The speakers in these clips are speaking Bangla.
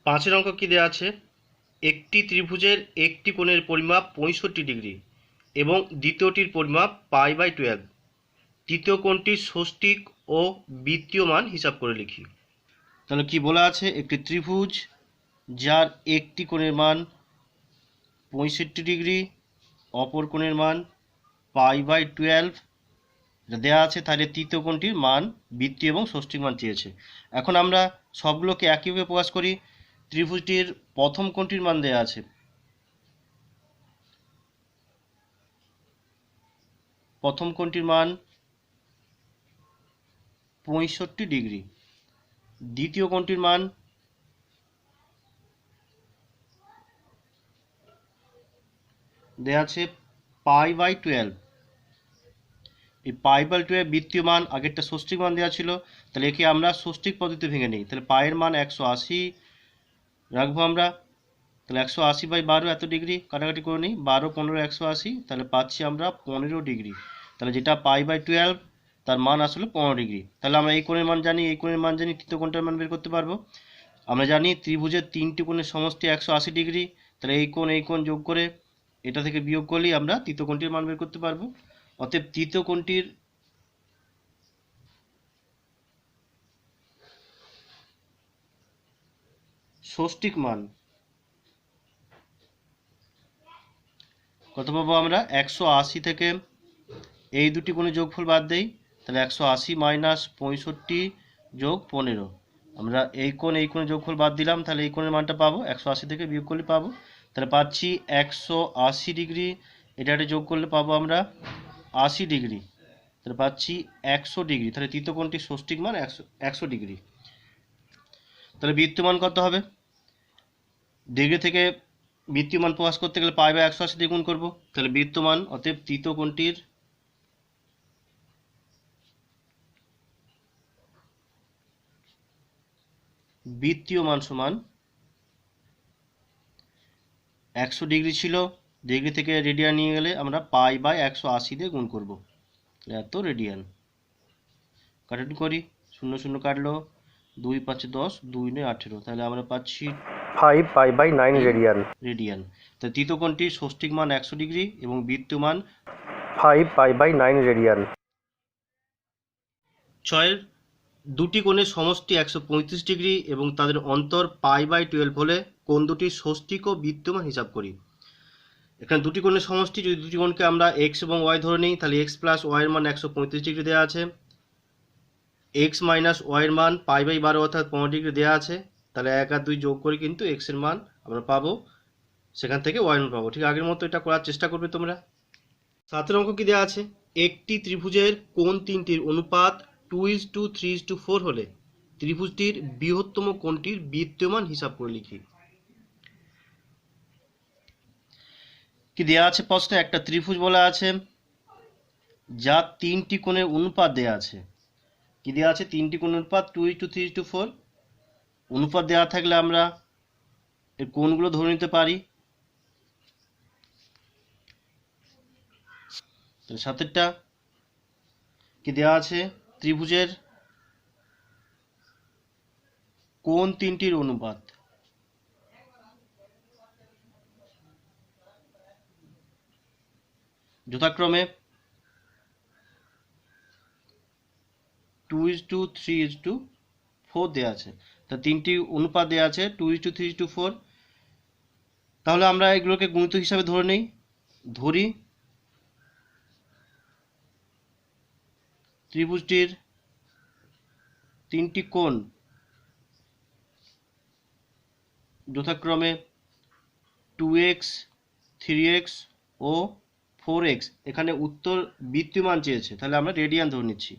পাঁচের অঙ্ক কি দেওয়া আছে? একটি ত্রিভুজের একটি কোণের পরিমাপ 65 ডিগ্রি এবং দ্বিতীয়টির পরিমাপ π/12। তৃতীয় কোণটির ষষ্ঠিক ও বৃত্তীয় মান হিসাব করে লিখি। তাহলে কি বলা আছে? একটি ত্রিভুজ যার একটি কোণের মান 65 ডিগ্রি, অপর কোণের মান π/12 এটা দেওয়া আছে, তাহলে তৃতীয় কোণটির মান বৃত্তীয় এবং ষষ্ঠিক মান চেয়েছে। এখন আমরা সবগুলোকে একইভাবে প্রকাশ করি। ত্রিভুজটির প্রথম কোণটির মান দেওয়া আছে, প্রথম কোণটির মান 65 ডিগ্রি, দ্বিতীয় কোণটির মান দেওয়া আছে π/12। এই π/12 বৃত্তীয় মান, আগেরটা ষষ্ঠিক মান দেওয়া ছিল, তাহলে একে আমরা ষষ্ঠিক পদ্ধতিতে ভেঙে নিই। তাহলে পায়ের মান 180 রাখবো আমরা। তাহলে 180/12 এত ডিগ্রি, কাটাকাটি করে নিই, 12 15 180, তাহলে পাচ্ছি আমরা 15 ডিগ্রি। তাহলে যেটা π/12 তার মান আসলে 15 ডিগ্রি। তাহলে আমরা এই কোণের মান জানি, এই কোণের মান জানি, তৃতীয় কোণটার মান বের করতে পারবো। আমরা জানি ত্রিভুজের তিনটি কোণের সমষ্টি 180 ডিগ্রি, তাহলে এই কোণ যোগ করে এটা থেকে বিয়োগ করলেই আমরা তৃতীয় কোণটির মান বের করতে পারবো। অতএব তৃতীয় কোণটির ষষ্ঠিক মান কত পাবো আমরা? 180 থেকে এই দুটি কোণের যোগফল বাদ দেই, তাহলে 180 মাইনাস 65 যোগ 15। আমরা এই কোণের যোগফল বাদ দিলাম, তাহলে এই কোণের মানটা পাবো, 180 থেকে বিয়োগ করলে পাবো। তাহলে পাচ্ছি 180 ডিগ্রি, এটা যোগ করলে পাবো আমরা 80 ডিগ্রি, তাহলে পাচ্ছি 100 ডিগ্রি। তাহলে তৃতীয় কোণটির ষষ্ঠিক মান 100 ডিগ্রি। তাহলে বৃত্তীয় মান কত হবে? ডিগ্রি থেকে বৃত্তীয় মান প্রকাশ করতে গেলে π/180 দিয়ে গুণ করবো। তাহলে বৃত্তীয় মান, অতএব তৃতীয় কোণটির বৃত্তীয় মান সমান 100 ডিগ্রি ছিল, ডিগ্রি থেকে রেডিয়ান নিয়ে গেলে আমরা π/180 দিয়ে গুণ করব, এত রেডিয়ান। কাটাটি করি, 0 0 কাটলো, 2 5 10, 2 9 18, তাহলে আমরা পাচ্ছি 5π/9 রেডিয়ান। রেডিয়ান। তাহলে তৃতীয় কোণটির ষষ্ঠিক মান 100 ডিগ্রি এবং বৃত্তীয় মান 5π/9 রেডিয়ান। 6 দুটি কোণের সমষ্টি 135 ডিগ্রি এবং তাদের অন্তর π/12 হলে কোণ দুটির ষষ্ঠিক ও বৃত্তীয় মান হিসাব করি। এখানে দুটি কোণের সমষ্টি, যদি দুটি কোণকে আমরা এক্স এবং ওয়াই ধরে নিই, তাহলে এক্স প্লাস ওয়াইয়ের মান 135 ডিগ্রি দেওয়া আছে, এক্স মাইনাস ওয়াইয়ের মান π/12 অর্থাৎ 15 ডিগ্রি দেওয়া আছে। তাহলে 1 আর 2 যোগ করে কিন্তু এক্স এর মান আমরা পাবো, সেখান থেকে ওয়াই মান পাবো। ঠিক আগের মতো এটা করার চেষ্টা করবে তোমরা। 7 অঙ্ক কি দেওয়া আছে? একটি ত্রিভুজের কোণ তিনটির অনুপাত 2:3:4 হলে ত্রিভুজটির বৃহত্তম কোণটির বৃত্তীয় মান হিসাব করে লিখি। কি দেওয়া আছে প্রশ্নে? একটা ত্রিভুজ বলা আছে যা তিনটি কোণের অনুপাত দেওয়া আছে। কি দেওয়া আছে? তিনটি কোণের অনুপাত 2:3:4। অনুপাত দেওয়া থাকলে আমরা এর কোণগুলো ধরে নিতে পারি। তাহলে সাতেরটা কি দেওয়া আছে? ত্রিভুজের কোণ তিনটির অনুপাত, যথাক্রমে 2:3:4 দেওয়া আছে। তা তিনটি অনুপাত দেওয়া আছে 2:3:4। তাহলে আমরা এগুলোকে গুণিত হিসাবে ধরে নেই, ধরি ত্রিভুজটির তিনটি কোণ যথাক্রমে 2x, 3x ও 4x। এখানে উত্তর বৃত্তীয় মান চেয়েছে, তাহলে আমরা রেডিয়ান ধরে নিচ্ছি।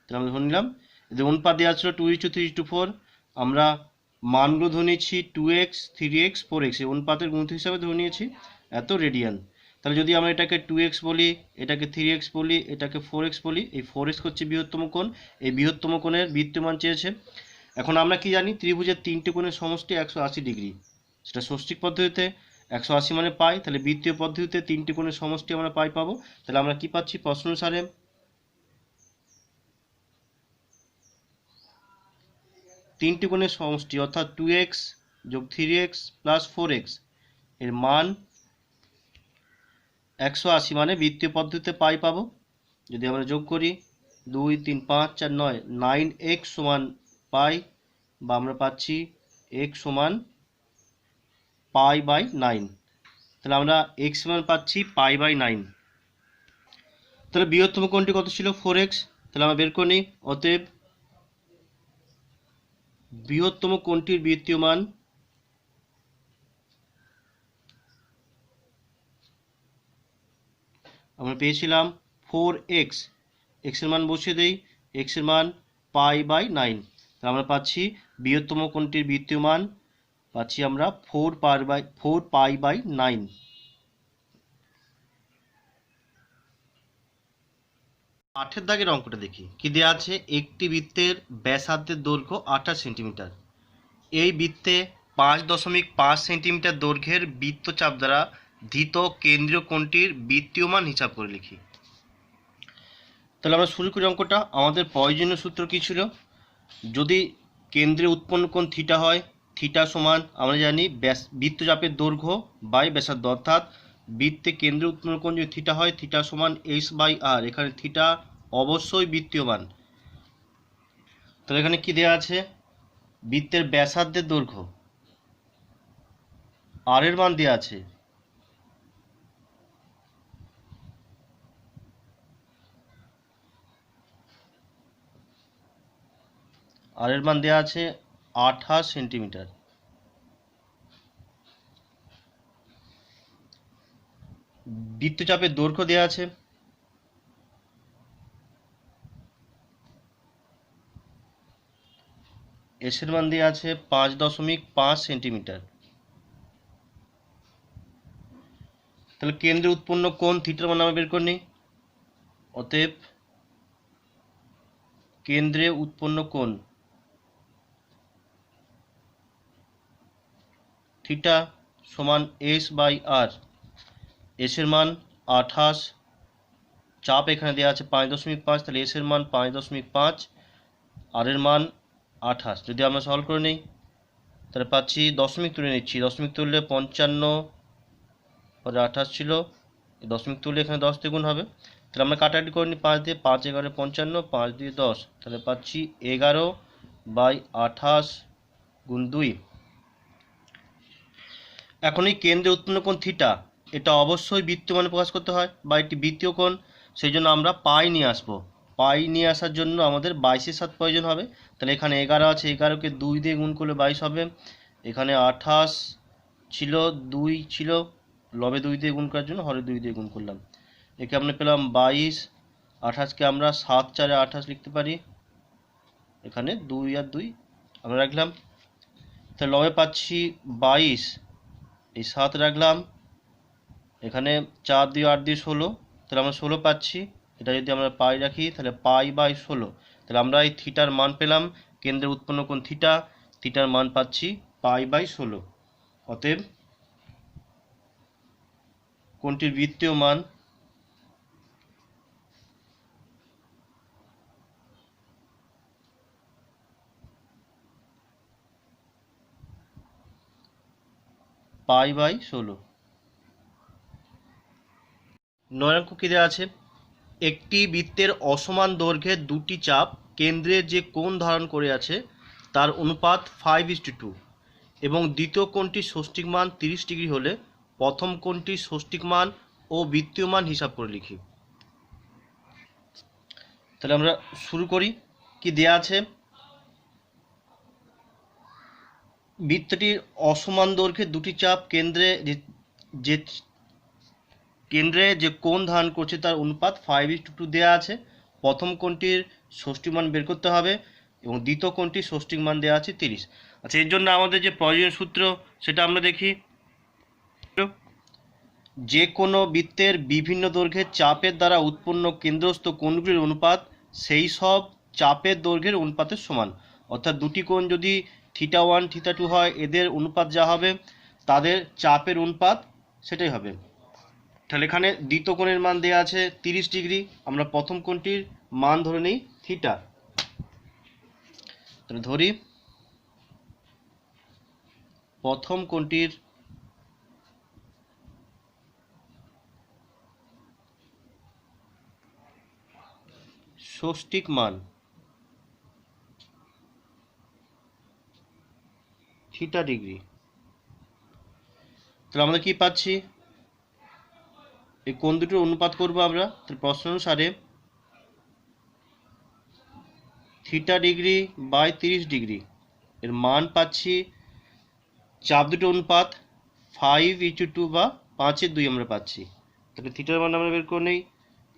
তাহলে আমরা ধরে নিলাম যে অনুপাত দেওয়া ছিল 2:3:4, আমরা মানগুলো ধরে নিচ্ছি 2x, 3x, 4x, এই অনুপাতের গুণিত হিসাবে ধরে নিয়েছি, এত রেডিয়ান। তাহলে যদি আমরা এটাকে 2x বলি, এটাকে 3x বলি, এটাকে 4x বলি, এই 4x হচ্ছে বৃহত্তম কোণ, এই বৃহত্তম কোণের বৃত্তীয় মান চেয়েছে। এখন আমরা কি জানি? ত্রিভুজের তিনটি কোণের সমষ্টি 180 ডিগ্রি, সেটা ষষ্ঠিক পদ্ধতিতে 180 মানে পাই, তাহলে বৃত্তীয় পদ্ধতিতে তিনটি কোণের সমষ্টি আমরা পাই পাবো। তাহলে আমরা কি পাচ্ছি? প্রশ্ন অনুসারে তিনটি কোণের সমষ্টি অর্থাৎ 2x যোগ 3x প্লাস 4x এর মান 180, মানে বৃত্তীয় পদ্ধতিতে পাই পাবো। যদি আমরা যোগ করি 2 3 5 4 9 9x সমান পাই, বা আমরা পাচ্ছি x সমান পাই বাই 9। তাহলে আমরা x সমান পাচ্ছি পাই বাই 9। তাহলে বৃহত্তম কোণটি কত ছিল? 4x। তাহলে আমরা বের করে নিই। অতএব বৃহত্তম কোণটির বৃত্তীয় মান আমরা পেয়েছিলাম 4x। x এর মান বসিয়ে দেই, x এর মান পাই বাই 9। তাহলে আমরা পাচ্ছি বৃহত্তম কোণটির বৃত্তীয় মান পাচ্ছি আমরা 4 পাই বাই 9। 8 দাগের অঙ্কটা দেখি কি দেওয়া আছে। একটি বৃত্তের ব্যাসার্ধের দৈর্ঘ্য 28 সেন্টিমিটার। এই বৃত্তে 5.5 সেন্টিমিটার দৈর্ঘ্যের বৃত্তচাপ দ্বারা ধৃত কেন্দ্রীয় কোণটির বৃত্তীয় মান হিসাব করে লিখি। তাহলে আমরা শুরু করি অঙ্কটা। আমাদের প্রয়োজনীয় সূত্র কি ছিল? যদি কেন্দ্রে উৎপন্ন কোণ থিটা হয়, থিটা সমান আমরা জানি বৃত্তচাপের দৈর্ঘ্য বাই ব্যাসার্ধ, অর্থাৎ বৃত্তে কেন্দ্রে উৎপন্ন কোণ যদি থিটা হয়, থিটা সমান এইচ বাই আর। এখানে থিটা অবশ্যই বৃত্তীয় মান। তাহলে এখানে কি দেওয়া আছে? বৃত্তের ব্যাসার্ধের দৈর্ঘ্য আর এর মান দেওয়া আছে। আর এর মান দেওয়া আছে 28 সেন্টিমিটার। বৃত্তচাপের দৈর্ঘ্য দেওয়া আছে এস এর মান দেওয়া আছে 5.5 সেন্টিমিটার। তাহলে কেন্দ্রে উৎপন্ন কোণ থিটার মান আমরা বের করে নিই। অতএব কেন্দ্রে উৎপন্ন কোণ থিটা সমান এস বাই আর। এস এর মান 28, চাপ এখানে দেওয়া আছে 5.5, তাহলে এস এর মান 5.5, আর এর মান 28। যদি আমরা সলভ করে নিই তাহলে পাচ্ছি, দশমিক তুলে নিচ্ছি, দশমিক তুললে 55 পরে 28 ছিল, দশমিক তুললে এখানে 10 দিয়ে গুণ হবে। তাহলে আমরা কাটাকাটি করে নিই 5 দিয়ে, 5 11 55, 5 দিয়ে 10, তাহলে পাচ্ছি 11/28 গুণ 2। এখন এই কেন্দ্রে উৎপন্ন কোণ থিটা, এটা অবশ্যই বৃত্তীয় মানে প্রকাশ করতে হয় বা একটি বৃত্তীয় কোণ, সেই জন্য আমরা পাই নিয়ে আসবো। পাই নিয়ে আসার জন্য আমাদের 22-এর সাথে প্রয়োজন হবে। তাহলে এখানে 11 আছে, 11কে 2 দিয়ে গুণ করলে 22 হবে। এখানে 28 ছিল, 2 ছিল, লবে 2 দিয়ে গুণ করার জন্য হরে 2 দিয়ে গুণ করলাম। একে আমরা পেলাম 22। 28কে আমরা 7 4 28 লিখতে পারি। এখানে 2 আর 2 আমরা রাখলাম। তাহলে লবে পাচ্ছি 22, এই 7 রাখলাম, এখানে 4 দিয়ে 8 দিয়ে 16, তাহলে আমরা 16 পাচ্ছি। এটা যদি আমরা পাই রাখি তাহলে পাই বাই 16। তাহলে আমরা এই থিটার মান পেলাম, কেন্দ্রে উৎপন্ন কোণ থিটা, থিটার মান পাচ্ছি পাই বাই 16। অতএব কোণটির বৃত্তীয় মান পাই বাই 16। 9 অঙ্ক কি দেওয়া আছে? একটি বৃত্তের অসমান দৈর্ঘ্যের দুটি চাপ কেন্দ্রে যে কোণ ধারণ করে আছে তার অনুপাত 5:2 এবং দ্বিতীয় কোণটির ষষ্ঠিক মান 30 ডিগ্রি হলে প্রথম কোণটির ষষ্ঠিক মান ও বৃত্তীয় মান হিসাব করে লিখি। তাহলে আমরা শুরু করি। কি দেয়া আছে? বৃত্তটির অসমান দৈর্ঘ্যের দুটি চাপ কেন্দ্রে যে কোণ ধারণ করছে তার অনুপাত 5:2 দেওয়া আছে। প্রথম কোণটির ষষ্ঠী মান বের করতে হবে এবং দ্বিতীয় কোণটির ষষ্ঠিক মান দেওয়া আছে 30। আচ্ছা, এর জন্য আমাদের যে প্রয়োজনীয় সূত্র সেটা আমরা দেখি। যে কোনো বৃত্তের বিভিন্ন দৈর্ঘ্যের চাপের দ্বারা উৎপন্ন কেন্দ্রস্থ কোণগুলির অনুপাত সেই সব চাপের দৈর্ঘ্যের অনুপাতের সমান। অর্থাৎ দুটি কোণ যদি θ1 θ2 হয়, এদের অনুপাত যা হবে তাদের চাপের অনুপাত সেটাই হবে। তাহলে এখানে দ্বিতীয় কোণের মান দেওয়া আছে 30 ডিগ্রি, আমরা প্রথম কোণটির মান ধরে নিই থিটা। তাহলে ধরি প্রথম কোণটির ষষ্ঠিক মান থিটা ডিগ্রি। তাহলে আমরা কি পাচ্ছি, এই কোণ দুটোর অনুপাত করব আমরা। তাহলে প্রশ্ন অনুসারে থিটা ডিগ্রি বাই 30 ডিগ্রি এর মান পাচ্ছি, চাপ দুটো অনুপাত 5:2 বা 5/2 আমরা পাচ্ছি। তাহলে থিটার মান আমরা বের করে নেই,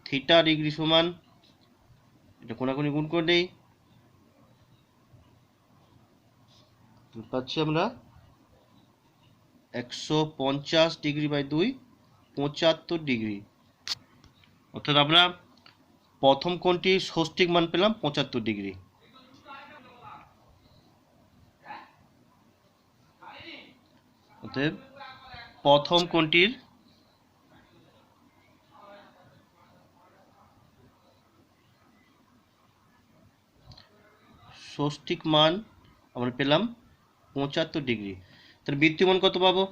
থিটা ডিগ্রি সমান, এটা কোনাকুনি গুণ করে নেই, পাচ্ছি আমরা 150 ডিগ্রি বাই 2 75 ডিগ্রি। অর্থাৎ আমরা প্রথম কোণটির ষষ্ঠিক মান পেলাম 75 ডিগ্রি। অতএব প্রথম কোণটির ষষ্ঠিক মান আমরা পেলাম 75 ডিগ্রি। তাহলে বৃত্তীয় মান কত পাবো,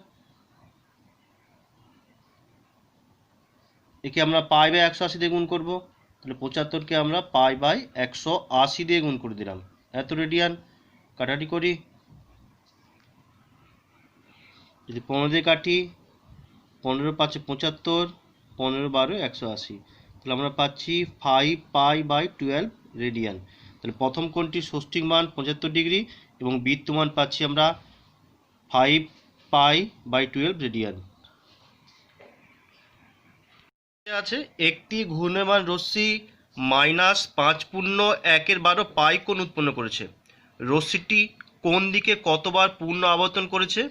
একে আমরা পাই বাই 180 দিয়ে গুণ করবো। তাহলে 75কে আমরা পাই বাই 180 দিয়ে গুণ করে দিলাম, এত রেডিয়ান। কাটাটি করি, যদি 15 দিয়ে কাটি, 15 5 75, 15 12 180, তাহলে আমরা পাচ্ছি 5 পাই বাই 12 রেডিয়ান। তাহলে প্রথম কোণটির ষষ্ঠিক মান 75 ডিগ্রি এবং বৃত্তীয় মান পাচ্ছি আমরা 5 পাই বাই 12 রেডিয়ান। আছে একটি ঘূর্ণায়মান রশ্মি -5.1/12 পাই কোণ উৎপন্ন করেছে। রশ্মিটি কোন দিকে কতবার পূর্ণ আবর্তন করেছে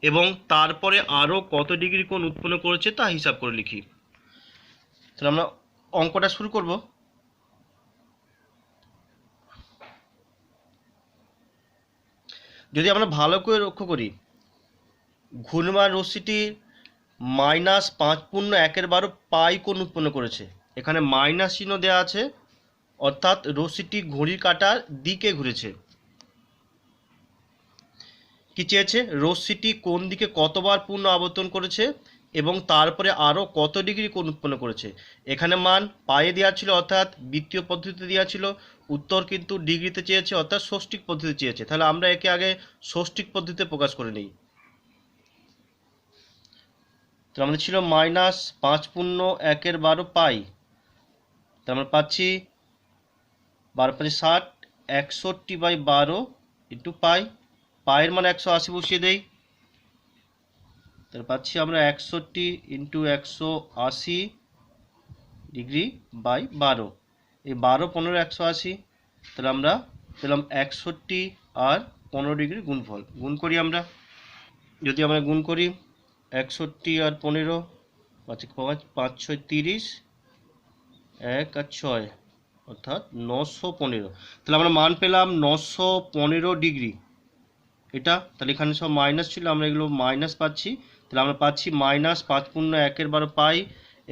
এবং তারপরে আরও কত ডিগ্রি কোণ উৎপন্ন করেছে তা হিসাব করে লিখি। তাহলে আমরা অঙ্কটা শুরু করব। যদি আমরা ভালো করে লক্ষ্য করি, ঘূর্ণায়মান রশ্মিটি -5.1/12 পাই কোণ উৎপন্ন করেছে। এখানে মাইনাস চিহ্ন দেওয়া আছে, অর্থাৎ রশ্মিটি ঘড়ির কাঁটার দিকে ঘুরেছে। কি চেয়েছে, রশ্মিটি কোন দিকে কতবার পূর্ণ আবর্তন করেছে এবং তারপরে আরও কত ডিগ্রি কোণ উৎপন্ন করেছে। এখানে মান পায়ে দেওয়া ছিল, অর্থাৎ বৃত্তীয় পদ্ধতিতে দেওয়া ছিল, উত্তর কিন্তু ডিগ্রিতে চেয়েছে, অর্থাৎ ষষ্ঠিক পদ্ধতি চেয়েছে। তাহলে আমরা একে আগে ষষ্ঠিক পদ্ধতিতে প্রকাশ করে নিই। তো আমাদের ছিল -5.1/12 পাই, তো আমরা পাচ্ছি 12 5 60, 61/12 ইন্টু পাই। পায়ের মান 180 বসিয়ে দেই, তাহলে পাচ্ছি আমরা 61 ইন্টু 180 ডিগ্রি বাই 12। এই 12 15 180, তাহলে আমরা পেলাম 61 আর 15 ডিগ্রি গুণফল। গুণ করি আমরা, যদি আমরা গুণ করি 61 আর 15, 5 5 5 6 30, 1 আর 6, অর্থাৎ 915। তাহলে আমরা মান পেলাম 915 ডিগ্রি। এটা তাহলে এখানে সব মাইনাস ছিল, আমরা এগুলো মাইনাস পাচ্ছি। তাহলে আমরা পাচ্ছি -5.1/12 পাই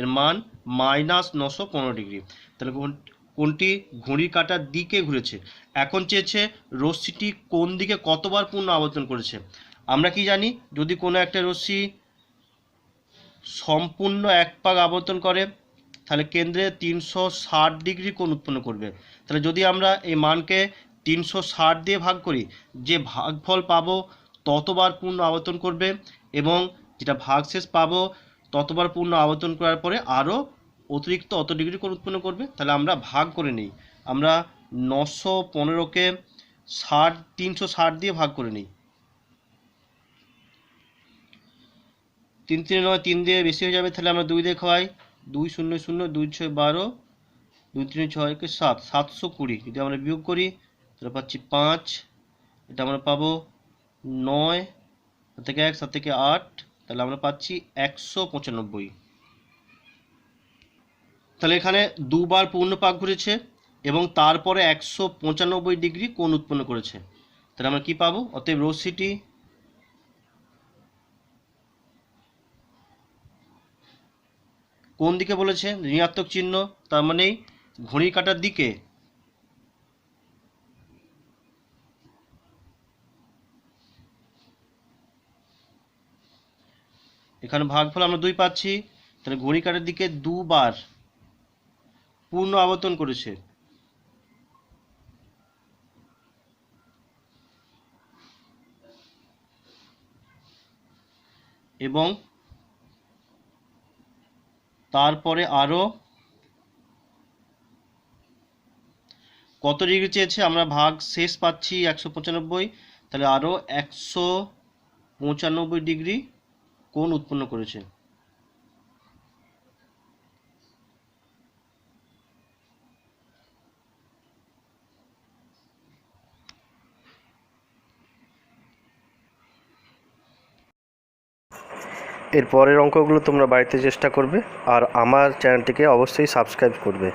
এর মান -915 ডিগ্রি। তাহলে কোনটি ঘড়ির কাঁটার দিকে ঘুরেছে। এখন চেয়েছে রশ্মিটি কোন দিকে কতবার পূর্ণ আবর্তন করেছে। আমরা কি জানি, যদি কোনো একটা রশ্মি সম্পূর্ণ এক পাক আবর্তন করে তাহলে কেন্দ্রে 360 ডিগ্রি কোণ উৎপন্ন করবে। তাহলে যদি আমরা এই মানকে 360 দিয়ে ভাগ করি, যে ভাগফল পাবো ততবার পূর্ণ আবর্তন করবে এবং যেটা ভাগশেষ পাবো ততবার পূর্ণ আবর্তন করার পরে আরও অতিরিক্ত অত ডিগ্রি কোণ উৎপন্ন করবে। তাহলে আমরা ভাগ করে নিই, আমরা 915কে 360 দিয়ে ভাগ করে নিই। 3 3 9, 3 দিয়ে বেশি হয়ে যাবে, তাহলে আমরা 2 দিয়ে খাওয়াই। 2 0 0, 2 6 12, 2 3 6 7, 720। যদি আমরা বিয়োগ করি তাহলে পাচ্ছি 5, এটা আমরা পাবো 9, 7 থেকে 1, 7 থেকে 8, তাহলে আমরা পাচ্ছি 195। তাহলে এখানে দুবার পূর্ণ পাক ঘুরেছে এবং তারপরে 195 ডিগ্রি কোণ উৎপন্ন করেছে। তাহলে আমরা কি পাবো, অতএব রশ্মিটি কোন দিকে বলেছে, ঋণাত্মক চিহ্ন, তার মানে ঘড়ির কাঁটার দিকে। এখানে ভাগফল আমরা 2 পাচ্ছি, তাহলে ঘড়ি কাঁটার দিকে দুবার পূর্ণ আবর্তন করেছে। এবং তারপরে আরো কত ডিগ্রি চেয়েছে, আমরা ভাগ শেষ পাচ্ছি 195, তাহলে আরো 195 ডিগ্রি কোণ উৎপন্ন করেছে। এর পরের অঙ্কগুলো তোমরা বাড়িতে চেষ্টা করবে আর আমার চ্যানেলটিকে অবশ্যই সাবস্ক্রাইব করবে।